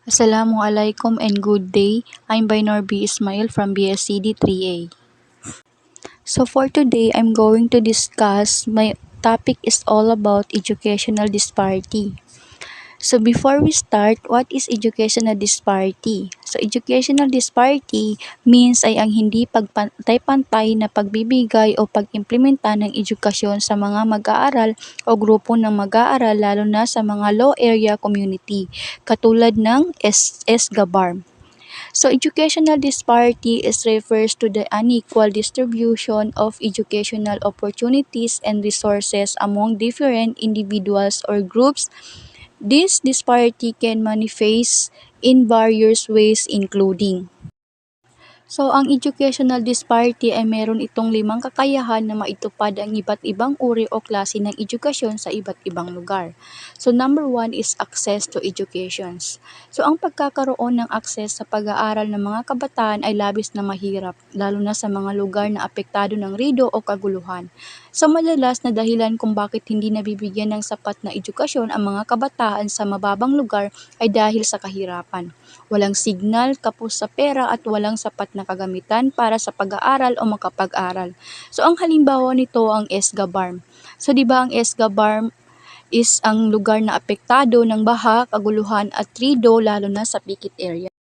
Assalamualaikum and good day. I'm Bainor B. Ismail from BSCD 3A. So for today, I'm going to discuss my topic is all about educational disparity. So before we start, what is educational disparity? So educational disparity means ay ang hindi pagpantay-pantay na pagbibigay o pag-implementa ng edukasyon sa mga mag-aaral o grupo ng mag-aaral lalo na sa mga low area community katulad ng SGABARM. So educational disparity refers to the unequal distribution of educational opportunities and resources among different individuals or groups. This disparity can manifest in various ways including So, ang educational disparity ay meron itong 5 kakayahan na maitupad ang iba't ibang uri o klase ng edukasyon sa iba't ibang lugar. So, number 1 is access to educations. So, ang pagkakaroon ng access sa pag-aaral ng mga kabataan ay labis na mahirap, lalo na sa mga lugar na apektado ng rido o kaguluhan. So, madalas na dahilan kung bakit hindi nabibigyan ng sapat na edukasyon ang mga kabataan sa mababang lugar ay dahil sa kahirapan. Walang signal, kapos sa pera at walang sapat na kagamitan para sa pag-aaral o makapag-aral. So ang halimbawa nito ang SGABARM. So 'di ba ang SGABARM is ang lugar na apektado ng baha, kaguluhan at rido lalo na sa pikit area.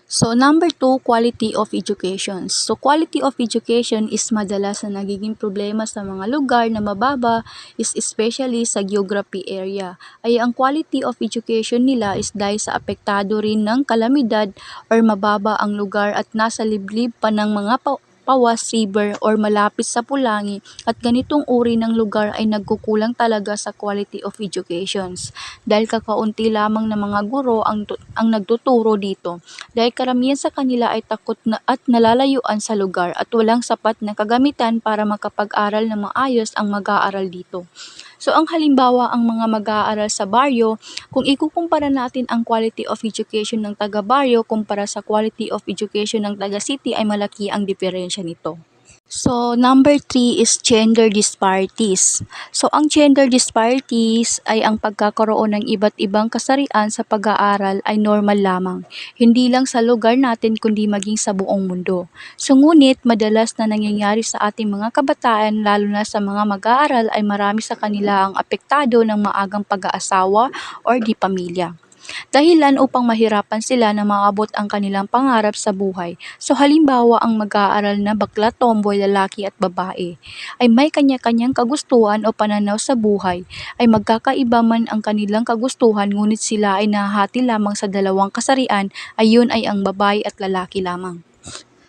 So, number 2, quality of education. So, quality of education is madalas na nagiging problema sa mga lugar na mababa is especially sa geography area. Ay ang quality of education nila is dahil sa apektado rin ng kalamidad or mababa ang lugar at nasa liblib pa ng mga Pawas River or malapit sa Pulangi at ganitong uri ng lugar ay nagkukulang talaga sa quality of educations dahil kakaunti lamang ng mga guro ang nagtuturo dito dahil karamihan sa kanila ay takot na at nalalayuan sa lugar at walang sapat na kagamitan para makapag-aral ng maayos ang mag-aaral dito. So ang halimbawa ang mga mag-aaral sa baryo, kung ikukumpara natin ang quality of education ng taga-baryo kumpara sa quality of education ng taga-city ay malaki ang diferensya nito. So, number 3 is gender disparities. So, ang gender disparities ay ang pagkakaroon ng iba't ibang kasarian sa pag-aaral ay normal lamang. Hindi lang sa lugar natin kundi maging sa buong mundo. So, ngunit madalas na nangyayari sa ating mga kabataan lalo na sa mga mag-aaral ay marami sa kanila ang apektado ng maagang pag-aasawa or di pamilya. Dahilan upang mahirapan sila na maabot ang kanilang pangarap sa buhay. So halimbawa ang mag-aaral na bakla, tomboy, lalaki at babae ay may kanya-kanyang kagustuhan o pananaw sa buhay ay magkakaiba man ang kanilang kagustuhan ngunit sila ay nahahati lamang sa dalawang kasarian ay yun ay ang babae at lalaki lamang.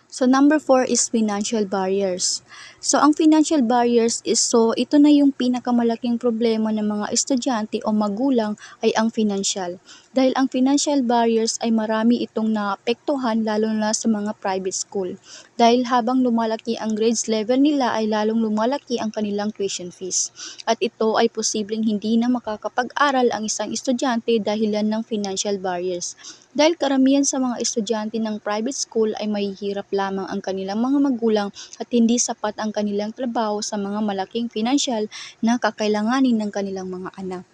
So number 4 is financial barriers. So ang financial barriers is ito na yung pinakamalaking problema ng mga estudyante o magulang ay ang financial. Dahil ang financial barriers ay marami itong naapektuhan lalo na sa mga private school. Dahil habang lumalaki ang grades level nila ay lalong lumalaki ang kanilang tuition fees. At ito ay posibleng hindi na makakapag-aral ang isang estudyante dahilan ng financial barriers. Dahil karamihan sa mga estudyante ng private school ay mahihirap lamang ang kanilang mga magulang at hindi sapat ang kanilang trabaho sa mga malaking financial na kakailanganin ng kanilang mga anak.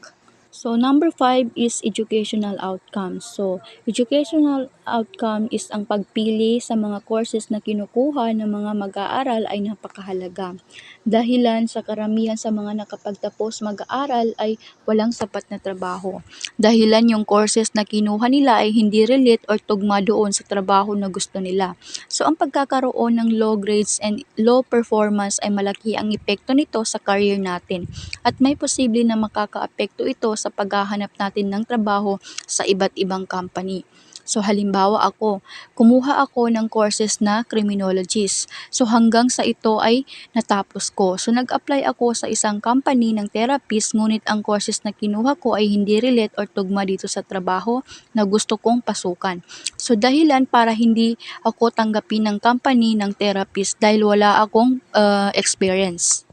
So, number 5 is educational outcomes. So, educational outcome is ang pagpili sa mga courses na kinukuha ng mga mag-aaral ay napakahalaga. Dahilan sa karamihan sa mga nakapagtapos mag-aaral ay walang sapat na trabaho. Dahilan yung courses na kinuha nila ay hindi relate or tugma doon sa trabaho na gusto nila. So, ang pagkakaroon ng low grades and low performance ay malaki ang epekto nito sa career natin at may posible na makakaapekto ito sa paghahanap natin ng trabaho sa iba't ibang company. So halimbawa kumuha ako ng courses na criminologist. So hanggang sa ito ay natapos ko. So nag-apply ako sa isang company ng therapist ngunit ang courses na kinuha ko ay hindi relate or tugma dito sa trabaho na gusto kong pasukan. So dahilan para hindi ako tanggapin ng company ng therapist dahil wala akong experience.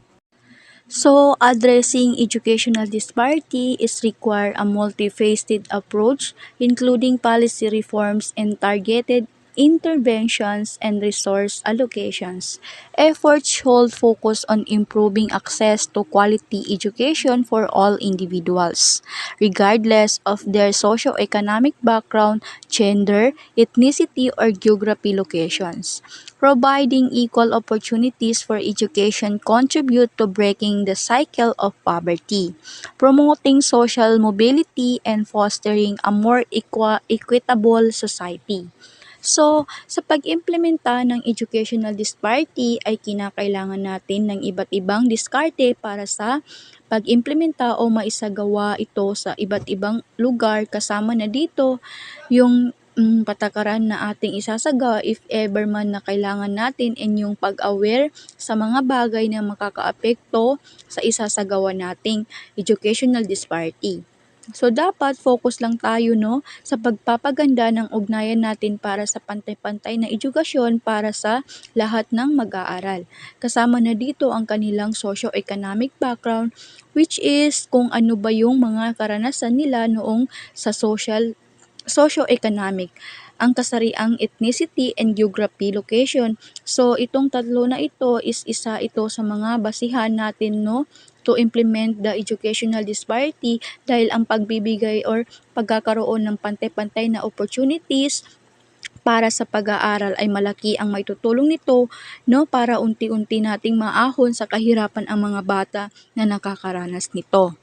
So, addressing educational disparity is require a multifaceted approach, including policy reforms and targeted interventions, and resource allocations. Efforts should focus on improving access to quality education for all individuals, regardless of their socioeconomic background, gender, ethnicity, or geography locations. Providing equal opportunities for education contribute to breaking the cycle of poverty, promoting social mobility, and fostering a more equitable society. So, sa pag-implementa ng educational disparity ay kinakailangan natin ng iba't ibang diskarte para sa pag-implementa o maisagawa ito sa iba't ibang lugar, kasama na dito yung patakaran na ating isasagawa if ever man na kailangan natin, and yung pag-aware sa mga bagay na makakaapekto sa isasagawa nating educational disparity. So dapat focus lang tayo sa pagpapaganda ng ugnayan natin para sa pantay-pantay na edukasyon para sa lahat ng mag-aaral. Kasama na dito ang kanilang socio-economic background, which is kung ano ba yung mga karanasan nila noong sa socio-economic, ang kasariang ethnicity, and geography location. So itong tatlo na ito is isa ito sa mga basihan natin to implement the educational disparity, dahil ang pagbibigay or pagkakaroon ng pantay-pantay na opportunities para sa pag-aaral ay malaki ang maitutulong nito para unti-unti nating maahon sa kahirapan ang mga bata na nakakaranas nito.